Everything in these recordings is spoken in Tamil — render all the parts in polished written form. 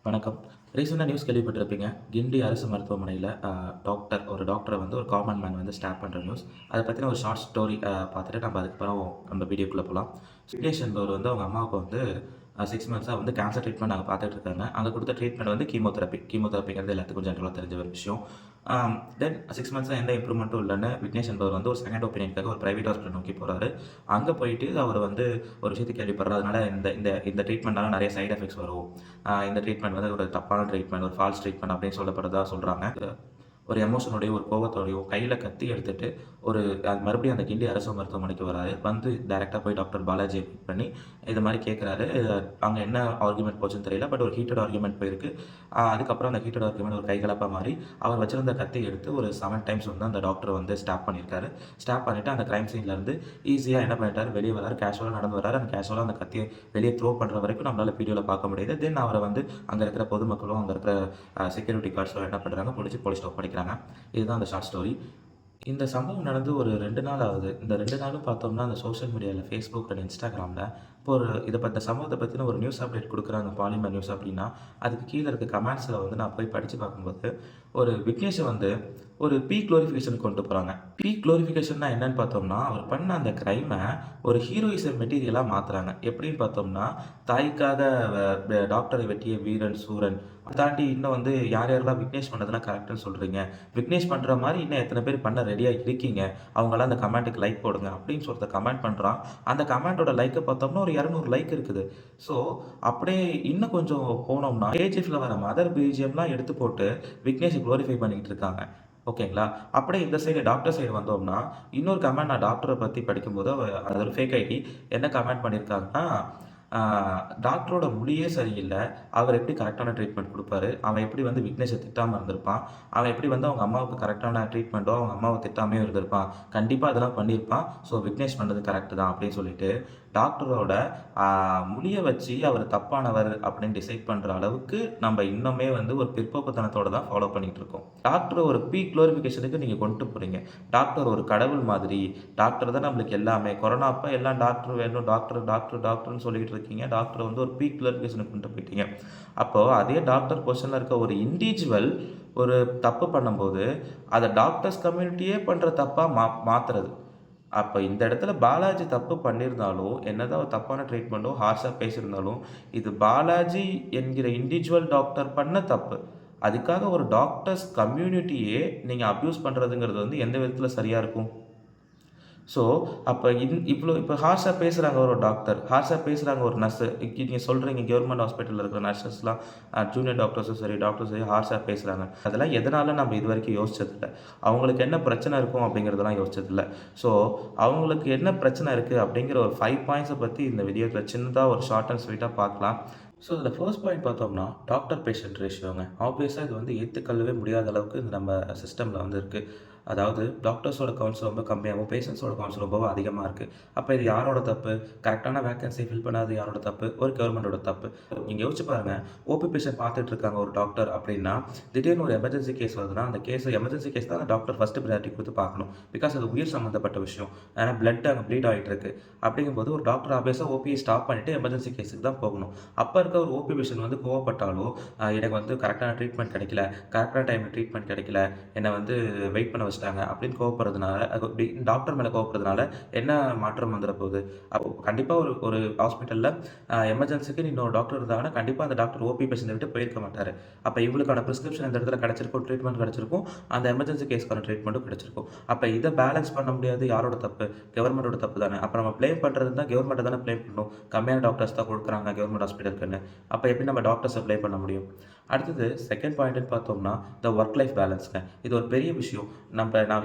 வணக்கம். ரீசெண்டா நியூஸ் கேள்விப்பட்டிருப்பீங்க. கிண்டி அரசு மருத்துவமனையில ஒரு டாக்டர வந்து ஒரு காமன் மேன் வந்து ஸ்டாப் பண்ற நியூஸ். அத பத்தின ஒரு ஷார்ட் ஸ்டோரி பார்த்துட்டு நம்ம அதுக்கப்புறம் நம்ம வீடியோக்குள்ள போலாம். விக்னேஷ் என்பவர் வந்து அவங்க அம்மாவுக்கு வந்து 6 மந்த்ஸா வந்து கேன்சர் ட்ரீட்மெண்ட் நாங்க பார்த்துட்டு இருக்காங்க. அங்க குடுத்த ட்ரீட்மெண்ட் வந்து கீமோதெரபி. கீமோதெரபிங்கிறது எல்லாத்துக்கும் ஜெனரலா தெரிஞ்ச ஒரு விஷயம். தென் 6 மந்த்ஸா எந்த இம்ப்ரூவ்மென்ட்டும் இல்லன்னு விக்னேஷ் என்பவர் வந்து ஒரு செகண்ட் ஒப்பீனியன்க்காக ஒரு பிரைவேட் ஹாஸ்பிட்டல் நோக்கி போறாரு. அங்க போயிட்டு அவர் வந்து ஒரு விஷயத்த கேள்விப்படுறாரு. அதனால இந்த இந்த இந்த ட்ரீட்மெண்ட்னால நெறைய சைட் எஃபெக்ட்ஸ் வரும். இந்த ட்ரீட்மெண்ட் வந்து ஒரு தப்பான ட்ரீட்மெண்ட், ஒரு ஃபால்ஸ் ட்ரீட்மெண்ட் அப்படின்னு சொல்லப்படுறதா சொல்றாங்க. ஒரு எமோஷனோடயோ, ஒரு கோவத்தோடயோ கையில கத்தி எடுத்துட்டு ஒரு மறுபடியும் அந்த கிண்டி அரசு மருத்துவமனைக்கு வராரு. வந்து டைரக்ட்டா போய் டாக்டர் பாலாஜிய மீட் பண்ணி இது மாரி கேட்குறாரு. அங்க என்ன ஆர்குமென்ட் போச்சுன்னு தெரியல. பட் ஒரு ஹீட்டட் ஆர்குமென்ட் போயிருக்கு. அதுக்கப்புறம் அந்த ஹீட்டட் ஆர்குமென்ட் ஒரு கைகலப்பா மாறி, அவர் வச்சிருந்த கத்திய எடுத்து ஒரு 7 டைம்ஸ் வந்து அந்த டாக்டர் வந்து ஸ்டாப் பண்ணியிருக்காரு. ஸ்டாப் பண்ணிட்டு அந்த கிரைம் சீன்லேருந்து ஈஸியா என்ன பண்ணிட்டாரு, வெளிய வராரு. கேஷுவலா நடந்து வராரு. அந்த கேஷுவலா அந்த கத்திய வெளிய த்ரோ பண்ற வரைக்கும் நம்மளால வீடியோல பார்க்க முடியுது. தென் அவர வந்து அங்க இருக்கிற பொதுமக்களும், அங்க இருக்கிற செக்யூரிட்டி கார்ட்ஸும் என்ன பண்றாங்க, புடிச்சு போலீஸ்ல ஒப்படைக்கிறாங்க. இதுதான் அந்த ஷார்ட் ஸ்டோரி. இந்த சம்பவம் நடந்து ஒரு 2 நாள் ஆகுது. இந்த 2 நாளும் பார்த்தோம்னா, அந்த சோசியல் மீடியால Facebook அண்ட் Instagramல இப்போ ஒரு இந்த சம்பவத்த பத்தின ஒரு நியூஸ் அப்டேட் குடுக்குறாங்க பாலிமர் நியூஸ் அப்டின்னா, அதுக்கு கீழ இருக்க கமெண்ட்ஸ்ல வந்து நான் போய் படிச்சு பார்க்கும்போது, ஒரு விக்னேஷ வந்து ஒரு பீக் குளோரிஃபிகேஷன் கொண்டு போறாங்க. பீக் குளோரிஃபிகேஷன்னா என்னன்னு பார்த்தோம்னா, அவர் பண்ண அந்த கிரைம ஒரு ஹீரோயிசம் மெட்டீரியலா மாத்துறாங்க. எப்படின்னு பார்த்தோம்னா, தாய்க்காக டாக்டரை வெட்டிய வீரன், சூரன் அத தாண்டி இன்னும் வந்து யார் யாரெல்லாம் விக்னேஷ் பண்ணதெல்லாம் கரெக்ட்ன்னு சொல்றீங்க. விக்னேஷ் பண்ற மாரி இன்னும் எத்தன பேர் பண்ண ரெடியா இருக்கீங்க. அவங்கலாம் அந்த கமெண்ட்க்கு லைக் போடுங்க அப்படின்னு ஒருத்தன் கமெண்ட் பண்றான். அந்த கமெண்டோட லைக்க பார்த்தோம்னா ஒரு 200 லைக் இருக்குது. ஸோ அப்படியே இன்னும் கொஞ்சம் போனோம்னா, கேஜிஎஃப்ல வர மதர் பிஜிஎம்லாம் எடுத்து போட்டு விக்னேஷ குளோரிஃபை பண்ணிக்கிட்டு இருக்காங்க. ஓகேங்களா? அப்படியே இந்த சைடு டாக்டர் சைடு வந்தோம்னா, இன்னொரு கமெண்ட் நான் டாக்டர பத்தி படிக்கும்போது அது ஒரு ஃபேக் ஐடி என்ன கமெண்ட் பண்ணியிருக்காங்கன்னா, ஆ டாக்டரோட முடியே சரியில்ல. அவர் எப்படி கரெக்ட்டான ட்ரீட்மெண்ட் குடுப்பாரு? அவன் எப்படி வந்து விக்னேஷ திட்டாம இருந்திருப்பான்? அவன் எப்படி வந்து அவங்க அம்மாவுக்கு கரெக்ட்டான ட்ரீட்மெண்ட்டோ, அவங்க அம்மாவ திட்டாமயும் இருந்திருப்பான்? கண்டிப்பா அதெல்லாம் பண்ணியிருப்பான். ஸோ விக்னேஷ் பண்ணது கரெக்ட் தான் அப்படின்னு சொல்லிட்டு, டாக்டரோட ஆ முடிய வச்சு அவர் தப்பானவர் அப்படின்னு டிசைட் பண்ற அளவுக்கு நம்ம இன்னுமே வந்து ஒரு பிற்போக்குத்தனத்தோட தான் ஃபாலோ பண்ணிட்டு இருக்கோம். டாக்டர ஒரு பீக் குளோரிஃபிகேஷனுக்கு நீங்க கொண்டு போறீங்க. டாக்டர் ஒரு கடவுள் மாதிரி. டாக்டர் தான் நம்மளுக்கு எல்லாமே. கொரோனா அப்ப எல்லாம் டாக்டர் வேணும். டாக்டர், டாக்டர், டாக்டர்ன்னு சொல்லிட்டு இருக்கீங்க. டாக்டர வந்து ஒரு பீக் குளோரிஃபிகேஷனுக்கு கொண்டு போயிட்டீங்க. அப்போ அதே டாக்டர் பொசிஷன்ல இருக்க ஒரு இண்டிவிஜுவல் ஒரு தப்பு பண்ணும்போது, அத டாக்டர்ஸ் கம்யூனிட்டியே பண்ற தப்பா மாத்துறது. அப்ப இந்த இடத்துல பாலாஜி தப்பு பண்ணியிருந்தாலும், என்னதான் ஒரு தப்பான ட்ரீட்மெண்ட்டோ, ஹார்ஷா பேசியிருந்தாலும், இது பாலாஜி என்கிற இண்டிவிஜுவல் டாக்டர் பண்ண தப்பு. அதுக்காக ஒரு டாக்டர்ஸ் கம்யூனிட்டியே நீங்க அப்யூஸ் பண்றதுங்கிறது வந்து எந்த விதத்தில சரியா இருக்கும்? ஸோ, அப்ப இவ்ளோ இப்ப ஹார்ஷா பேசுறாங்க ஒரு டாக்டர், ஹார்ஷா பேசுறாங்க ஒரு நர்ஸு. நீங்க சொல்றீங்க கவர்மெண்ட் ஹாஸ்பிட்டல்ல இருக்கிற நர்ஸஸ்லாம் ஜூனியர் டாக்டர்ஸும் சரி, டாக்டரும் சரி ஹார்ஷா பேசுறாங்க. அதெல்லாம் எதனால நம்ம இதுவரைக்கும் யோசிச்சதில்ல. அவங்களுக்கு என்ன பிரச்சனை இருக்கும் அப்படிங்கிறதெல்லாம் யோசிச்சதில்ல. ஸோ, அவங்களுக்கு என்ன பிரச்சனை இருக்கு அப்படிங்கிற ஒரு 5 பாயிண்ட்ஸ பத்தி இந்த வீடியோல சின்னதா ஒரு ஷார்ட் அண்ட் ஸ்வீட்டா பார்க்கலாம். ஸோ, இதில ஃபர்ஸ்ட் பாயிண்ட் பார்த்தோம்னா, டாக்டர் பேஷண்ட் ரேஷியோங்க. ஆப்வியஸா இது வந்து ஏத்துக்கொள்ளவே முடியாத அளவுக்கு இது நம்ம சிஸ்டம்ல வந்து இருக்கு. அதாவது டாக்டர்ஸோட கவுண்ட்ஸ் ரொம்ப கம்மியாகவும், பேஷண்ட்ஸோட கவுண்ட்ஸ் ரொம்பவும் அதிகமா இருக்கு. அப்ப இது யாரோட தப்பு? கரெக்ட்டான வேக்கன்சி ஃபில் பண்ணாதது யாரோட தப்பு? ஒரு கவர்மெண்டோட தப்பு. நீங்க யோசிச்சு பாருங்க. ஓபி பேஷண்ட் பார்த்துட்டு இருக்காங்க ஒரு டாக்டர் அப்படின்னா, திடீர்னு ஒரு எமர்ஜென்சி கேஸ் வருதுன்னா, அந்த எமர்ஜென்சி கேஸ் தான் டாக்டர் ஃபர்ஸ்ட் பிரையாரிட்டி குடுத்து பார்க்கணும். பிகாஸ் அது உயிர் சம்மந்தப்பட்ட விஷயம். ஏன்னா பிளட் அங்க ப்ளீட் ஆயிட்டு இருக்கு. அப்படிங்கும்போது ஒரு டாக்டர் ஆப்வியஸா ஓபிய ஸ்டாப் பண்ணிட்டு எமர்ஜென்சி கேஸ்க்கு தான் போகணும். அப்ப இருக்க ஒரு ஓபி பேஷண்ட் வந்து கோவப்பட்டாலோ, எனக்கு வந்து கரெக்ட்டான ட்ரீட்மெண்ட் கிடைக்கல, கரெக்ட்டான டைம்ல ட்ரீட்மெண்ட் கிடைக்கல, என்ன வந்து வெயிட் பண்ண வச்சுட்டாங்க அப்படின்னு கோவப்படுறதுனால, டாக்டர் மேல கோவப்படுறதுனால என்ன மாற்றம் வந்துற போகுது? அப்போ கண்டிப்பா ஒரு ஒரு ஹாஸ்பிட்டல்ல எமர்ஜென்சிக்கு இன்னொரு டாக்டர் இருந்தாங்கன்னா, கண்டிப்பா அந்த டாக்டர் ஓபி பேஷண்ட்ட விட்டு போயிருக்க மாட்டாரு. அப்ப இவளுக்கான பிரிஸ்கிரிப்ஷன் இந்த இடத்துல கிடைச்சிருக்கும், ட்ரீட்மெண்ட் கிடைச்சிருக்கும். அந்த எமர்ஜென்சி கேஸ்க்கான ட்ரீட்மெண்ட்டும் கிடைச்சிருக்கும். அப்ப இத பேலன்ஸ் பண்ண முடியாது யாரோட தப்பு? கவர்மெண்டோட தப்பு தானே. அப்ப நம்ம ப்ளேம் பண்றது இருந்தா கவர்மெண்ட்ட தானே ப்ளேம் பண்ணணும். கம்மியான டாக்டர்ஸ் தான் குடுக்குறாங்க கவர்மெண்ட் ஹாஸ்பிட்டலுக்குன்னு. அப்ப எப்படி நம்ம டாக்டர்ஸ ப்ளேம் பண்ண முடியும்? அடுத்தது செகண்ட் பாயிண்ட்ன்னு பார்த்தோம்னா, ஒர்க் லைஃப் பேலன்ஸ்ங்க. இது ஒரு பெரிய விஷயம். நான்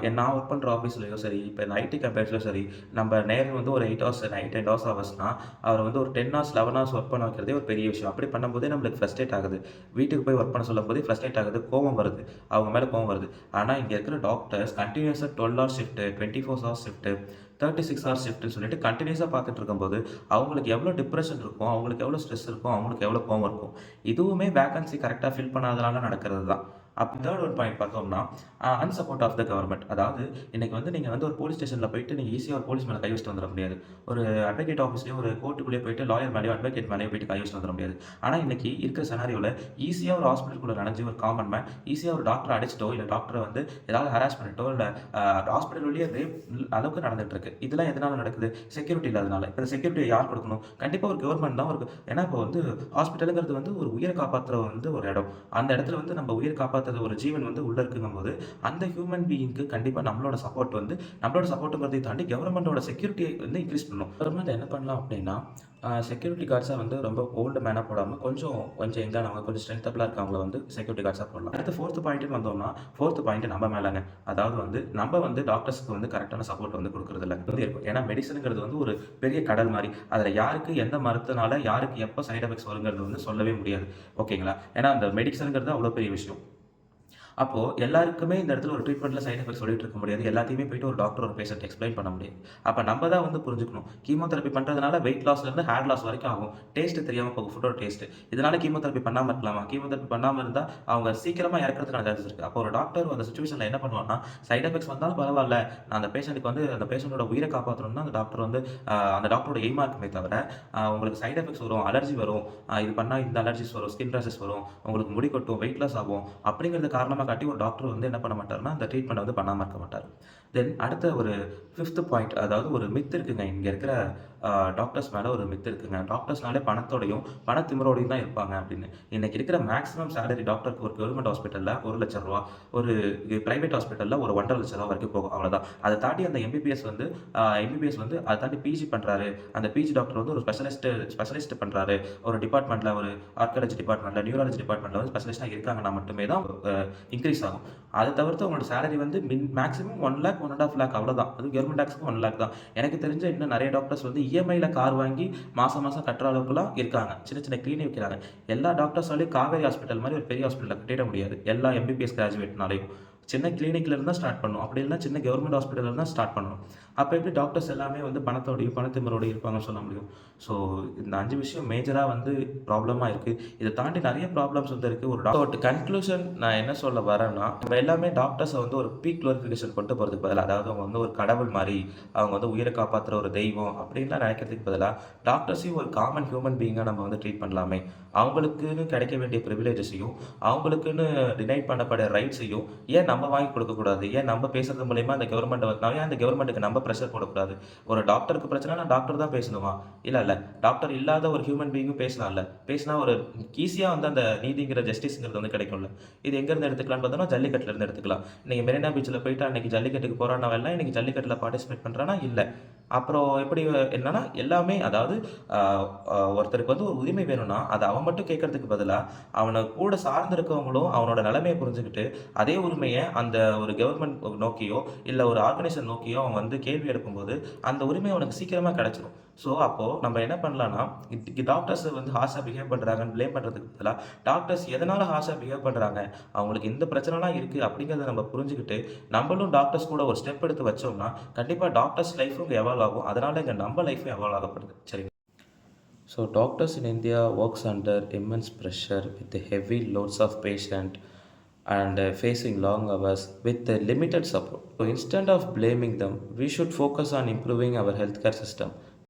ஒர்க் பண்ற ஆஃபீஸ்லயும் சரி, இப்ப ஐடி கம்பெனிஸ்லயும் சரி, நம்ம நேரம் வந்து ஒரு 8 ஹவர்ஸ் 10 ஹவர்ஸ்னா, அவர வந்து ஒரு 10 ஹவர்ஸ் 11 ஹவர்ஸ் ஒர்க் பண்ண வைக்கிறதே ஒரு பெரிய விஷயம். அப்படி பண்ணும்போதே நம்மளுக்கு ஃப்ரஸ்ட்ரேட் ஆகுது. வீட்டுக்கு போய் ஒர்க் பண்ண சொல்லும்போதே ஃப்ரஸ்ட்ரேட் ஆகுது. கோவம் வருது. அவங்க மேல கோவம் வருது. ஆனா இங்க இருக்கிற டாக்டர்ஸ் கன்டினியூஸா 12 hours shift, 24 hours shift, 36 hours ஷிஃப்ட்ன்னு சொல்லிட்டு கன்டினியூஸா பார்த்துட்டு இருக்கும்போது, அவங்களுக்கு எவ்வளோ டிப்ரஷன் இருக்கும், அவங்களுக்கு எவ்வளோ ஸ்ட்ரெஸ் இருக்கும், அவங்களுக்கு எவ்வளோ கோவம் இருக்கும். இதுவுமே வேக்கன்சி கரெக்ட்டா ஃபில் பண்ணாதனால நடக்கிறது தான். தேர்ட் ஒன் பாயிண்ட் பார்த்தோம்னா அன்சப்போர்ட் ஆஃப் த கவர்மெண்ட். அதாவது இன்னைக்கு வந்து நீங்கள் வந்து ஒரு போலீஸ் ஸ்டேஷனில் போயிட்டு நீங்கள் ஈஸியாக ஒரு போலீஸ் மேலே கை வச்சுட்டு வந்துட முடியாது. ஒரு அட்வொகேட் ஆஃபீஸ்லேயோ ஒரு கோர்ட்டுக்குள்ளேயே போயிட்டு லாயர் மேலேயோ அட்வொகேட் மேலேயோ போயிட்டு கை வச்சுட்டு வந்துட முடியாது. ஆனால் இன்னைக்கு இருக்கிற செனாரியோவில் ஈஸியாக ஒரு ஹாஸ்பிட்டலுக்குள்ள நனைஞ்சு ஒரு காமன் மேன் ஈஸியாக ஒரு டாக்டரை அடிச்சிட்டோ இல்லை டாக்டரை வந்து ஏதாவது ஹராஸ் பண்ணிட்டோ இல்லை ஹாஸ்பிட்டல் வழியே ரேப் அளவுக்கு நடந்துட்டு இருக்கு. இதெல்லாம் எதனால நடக்குது? செக்யூரிட்டி இல்லாதனால. இப்போ இந்த செக்யூரிட்டியை யார் கொடுக்கணும்? கண்டிப்பாக ஒரு கவர்மெண்ட் தான். ஒரு ஏன்னா இப்போ வந்து ஹாஸ்பிட்டலுங்கிறது வந்து ஒரு உயிரை காப்பாற்றுற வந்து ஒரு இடம். அந்த இடத்துல வந்து நம்ம உயிரை காப்பாற்றுற ஒரு ஜீவன் வந்து உள்ள இருக்குங்கும்போது அந்த ஹியூமன் பீயிங்க்கு கண்டிப்பாக நம்மளோட சப்போர்ட்டுங்கிறதை தாண்டி கவர்மெண்டோட செக்யூரிட்டியை வந்து இன்க்ரீஸ் பண்ணணும். கவர்மெண்ட் என்ன பண்ணலாம் அப்படின்னா செக்யூரிட்டி கார்ட்ஸை வந்து ரொம்ப ஓல்டு மேனாக போடாமல் கொஞ்சம் எங்கானவங்க கொஞ்சம் ஸ்ட்ரென்த்தபிளாக இருக்கவங்கள வந்து செக்யூரிட்டி கார்ட்ஸாக போடலாம். அடுத்து ஃபோர்த்து பாயிண்ட்டுன்னு வந்தோம்னா ஃபோர்த்து பாயிண்ட் நம்ம மேலேங்க. அதாவது வந்து நம்ம வந்து டாக்டர்ஸ்க்கு வந்து கரெக்டான சப்போர்ட் வந்து கொடுக்குறதில்ல வந்து இருக்கும். ஏன்னா மெடிசனுங்கிறது வந்து ஒரு பெரிய கடல் மாதிரி. அதில் யாருக்கு எந்த மருத்துவனால யாருக்கு எப்போ சைட் எஃபெக்ட்ஸ் வருங்கிறது வந்து சொல்லவே முடியாது. ஓகேங்களா? ஏன்னா அந்த மெடிசனுங்கிறது அவ்வளோ பெரிய விஷயம். அப்போது எல்லாருக்குமே இந்த இடத்துல ஒரு ட்ரீட்மெண்ட்டில் சைட் எஃபெக்ட் சொல்லிட்டு இருக்க முடியாது. எல்லாத்தையுமே போயிட்டு ஒரு டாக்டர் ஒரு பேஷண்ட் எக்ஸ்பிளைன் பண்ண முடியாது. அப்போ நம்ம தான் வந்து புரிஞ்சுக்கணும். கீமோதெரப்பி பண்ணுறதுனால வெயிட் லாஸ்லேருந்து ஹேர் லாஸ் வரைக்கும் ஆகும். டேஸ்ட்டு தெரியாமல் போகும், ஃபுட்டோட டேஸ்ட்டு. இதனால கீமோதெரப்பி பண்ணாமல் இருக்கலாமா? கீமோதெரப்பி பண்ணாமல் இருந்தால் அவங்க சீக்கிரமாக இறக்கிறதுக்கான சான்சஸ் இருக்குது. அப்போ ஒரு டாக்டர் அந்த சுச்சுவேஷனில் என்ன பண்ணுவான்னா, சைட் எஃபெக்ட்ஸ் வந்தாலும் பரவாயில்ல, நான் அந்த பேஷண்ட்டுக்கு வந்து அந்த பேஷண்ட்டோட உயிரை காப்பாற்றணும்னா அந்த டாக்டர் வந்து அந்த டாக்டரோட எய்மாக இருக்குமே தவிர உங்களுக்கு சைட் எஃபெக்ட்ஸ் வரும், அலர்ஜி வரும், இது பண்ணால் இந்த அலர்ஜிஸ் வரும், ஸ்கின் ரேஷஸ் வரும், உங்களுக்கு முடி கொட்டும், வெயிட் லாஸ் ஆகும் அப்படிங்கிறது காரணமாக காட்டி ஒரு டாக்டர் வந்து என்ன பண்ண மாட்டாருன்னா, அந்த ட்ரீட்மெண்ட் வந்து பண்ணாமல் இருக்க மாட்டார். தென் அடுத்த ஒரு 5th பாயிண்ட், அதாவது ஒரு மித் இருக்குங்க. இங்கே இருக்கிற டாக்டர்ஸ் மேலே ஒரு மித் இருக்குங்க. டாக்டர்ஸ்னாலே பணத்தோடையும் பணத்திமிரோடையும் தான் இருப்பாங்க அப்படின்னு. இன்னைக்கு இருக்கிற மேக்ஸிமம் சேலரி டாக்டருக்கு ஒரு கவர்மெண்ட் ஹாஸ்பிட்டலில் ₹1,00,000, ஒரு பிரைவேட் ஹாஸ்பிட்டலில் ஒரு ₹1,50,000 வரைக்கும் போகும். அவ்வளோதான். அதை தாண்டி அந்த எம்பிபிஎஸ் வந்து அதை தாண்டி பிஜி பண்ணுறாரு. அந்த பிஜி டாக்டர் வந்து ஒரு ஸ்பெஷலிஸ்ட் பண்ணுறாரு. ஒரு டிபார்ட்மெண்ட்டில், ஒரு ஆர்காலஜி டிபார்ட்மெண்ட்டில், நியூராலஜி டிபார்ட்மெண்ட்டில் வந்து ஸ்பெஷலிஸ்ட்டாக இருக்காங்கன்னா மட்டுமே தான் இன்க்ரீஸ் ஆகும். அதை தவிர்த்து உங்களோட சேலரி வந்து மேக்ஸிமம் 1 லேக் 1.5 லேக் அவ்வளோதான். அது கவர்மெண்ட் டாக்ஸ்க்கு 1 லேக் தான். எனக்கு தெரிஞ்ச இன்னும் நிறைய டாக்டர்ஸ் வந்து இஎம்ஐல கார் வாங்கி மாதம் கட்டுற அளவுக்குலாம் இருக்காங்க. சின்ன சின்ன கிளினிக் வைக்கிறாங்க. எல்லா டாக்டர்ஸாலையும் காவேரி ஹாஸ்பிட்டல் மாதிரி ஒரு பெரிய ஹாஸ்பிட்டலில் கட்டிட முடியாது. எல்லா எம்பிபிஎஸ் கிராஜுவேட்னாலையும் சின்ன கிளினிக்ல இருந்தா ஸ்டார்ட் பண்ணணும். அப்படி இல்லைனா சின்ன கவர்மெண்ட் ஹாஸ்பிட்டல்ல இருந்தா ஸ்டார்ட் பண்ணணும். அப்போ எப்படி டாக்டர்ஸ் எல்லாமே வந்து பணத்தோடையும் பணத்திமிரோடையும் இருப்பாங்கன்னு சொல்ல முடியும்? ஸோ இந்த 5 விஷயம் மேஜரா வந்து ப்ராப்ளமா இருக்கு. இதை தாண்டி நிறைய ப்ராப்ளம்ஸ் வந்து இருக்கு. ஒரு கன்க்ளூஷன் நான் என்ன சொல்ல வரேன்னா, நம்ம எல்லாமே டாக்டர்ஸை வந்து ஒரு பீக் குளோரிஃபிகேஷன் கொண்டு போகிறதுக்கு பதிலாக, அதாவது அவங்க வந்து ஒரு கடவுள் மாதிரி, அவங்க வந்து உயிரை காப்பாற்றுற ஒரு தெய்வம் அப்படின்லாம் நினைக்கிறதுக்கு பதிலாக டாக்டர்ஸையும் ஒரு காமன் ஹியூமன் பீயிங்காக நம்ம வந்து ட்ரீட் பண்ணலாமே. அவங்களுக்குன்னு கிடைக்க வேண்டிய ப்ரிவிலேஜஸையும் அவங்களுக்குன்னு டினைட் பண்ணப்பட ரைட்ஸையும் ஏன் நம்ம வாங்கி கொடுக்கக்கூடாது? ஏன் நம்ம பேசுறது மூலயமா அந்த கவர்மெண்ட்டை ஏன் அந்த கவர்மெண்ட்டுக்கு நம்ம ப்ரெஷர் போடக்கூடாது? ஒரு டாக்டருக்கு பிரச்சனைனா டாக்டர் தான் பேசணுமா? இல்லை டாக்டர் இல்லாத ஒரு ஹியூமன் பீயிங்கும் பேசலாம்ல. பேசினா ஒரு ஈஸியாக வந்து அந்த நீதிங்கிற ஜஸ்டிஸ்ங்கிறது வந்து கிடைக்கும்ல. இது எங்கேருந்து எடுத்துக்கலாம்னு பார்த்தோம்னா ஜல்லிக்கட்டுலேருந்து எடுத்துக்கலாம். இன்னைக்கு மெரினா பீச்சில் போயிட்டு அன்னைக்கு ஜல்லிக்கட்டுக்கு போராடினவெல்லாம் இன்னைக்கு ஜல்லிக்கட்டில் பார்ட்டிசிபேட் பண்ணுறானா? இல்லை. அப்புறம் எப்படி என்னன்னா எல்லாமே, அதாவது ஒருத்தருக்கு வந்து ஒரு உரிமை வேணும்னா அதை அவன் மட்டும் கேட்கறதுக்கு பதிலாக அவனை கூட சார்ந்து இருக்கவங்களும் அவனோட நிலைமையை புரிஞ்சுக்கிட்டு அதே உரிமையை அந்த ஒரு கவர்மெண்ட் நோக்கியோ இல்லை ஒரு ஆர்கனைசேஷன் நோக்கியோ அவன் வந்து கேள்வி எடுக்கும்போது அந்த உரிமை அவனுக்கு சீக்கிரமாக கிடைச்சிடும். ஸோ அப்போது நம்ம என்ன பண்ணலான்னா, டாக்டர்ஸ் வந்து ஹார்ஷாக பிஹேவ் பண்ணுறாங்கன்னு ப்ளேம் பண்ணுறதுக்கு பதிலாக டாக்டர்ஸ் எதனால் ஹார்ஷாக பிஹேவ் பண்ணுறாங்க, அவங்களுக்கு இந்த பிரச்சனைலாம் இருக்குது அப்படிங்கிறத நம்ம புரிஞ்சுக்கிட்டு நம்மளும் டாக்டர்ஸ் கூட ஒரு ஸ்டெப் எடுத்து வச்சோம்னா கண்டிப்பாக டாக்டர்ஸ் லைஃபும் எவால்வ் ஆகும். அதனால் இங்கே நம்ம லைஃபும் எவால்வ் ஆகப்படுது. சரிங்க. So doctors in India works under immense pressure with the heavy loads of patient and facing long hours with limited support. So instead of blaming them, we should focus on improving our healthcare system.